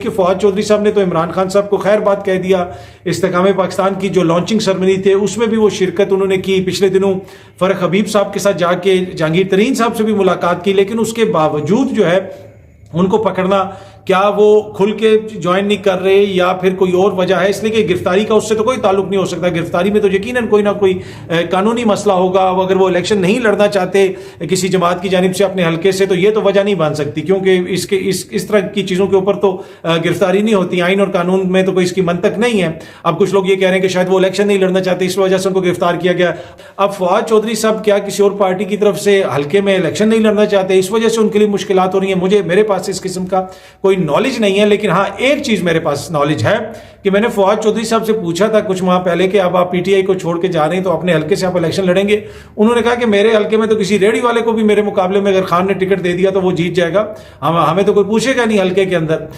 कि फवाद चौधरी साहब ने तो इमरान खान साहब को खैर बात कह दिया। इस्तेकाम पाकिस्तान की जो लॉन्चिंग सेरेमनी थे उसमें भी वो शिरकत उन्होंने की। पिछले दिनों फरक हबीब साहब के साथ जाके जहांगीर तरीन साहब से भी मुलाकात की, लेकिन उसके बावजूद जो है उनको पकड़ना, क्या वो खुल के ज्वाइन नहीं कर रहे या फिर कोई और वजह है, इसलिए कि गिरफ्तारी का उससे तो कोई ताल्लुक नहीं हो सकता। गिरफ्तारी में तो यकीनन कोई ना कोई कानूनी मसला होगा। अगर वो इलेक्शन नहीं लड़ना चाहते किसी जमात की जानिब से अपने हल्के से, तो ये तो वजह नहीं बन सकती, क्योंकि इस तरह की चीज़ों के ऊपर तो गिरफ्तारी नहीं होती। आइन और कानून में तो कोई इसकी मंतक नहीं है। अब कुछ लोग ये कह रहे हैं कि शायद वो इलेक्शन नहीं लड़ना चाहते, इस वजह से उनको गिरफ्तार किया गया। अब फवाद चौधरी साहब क्या किसी और पार्टी की तरफ से हल्के में इलेक्शन नहीं लड़ना चाहते, इस वजह से उनके लिए मुश्किलात हो रही है। मेरे पास इस किस्म का कोई नॉलेज नहीं है, लेकिन हाँ एक चीज मेरे पास नॉलेज है कि मैंने फवाद चौधरी साहब से पूछा था कुछ माह पहले कि अब आप पीटीआई को छोड़ के जा रहे हैं तो अपने हल्के से आप इलेक्शन लड़ेंगे। उन्होंने कहा कि मेरे हल्के में तो किसी रेडी वाले को भी मेरे मुकाबले में अगर खान ने टिकट दे दिया तो वो जीत जाएगा, हमें तो कोई पूछेगा नहीं हल्के के अंदर।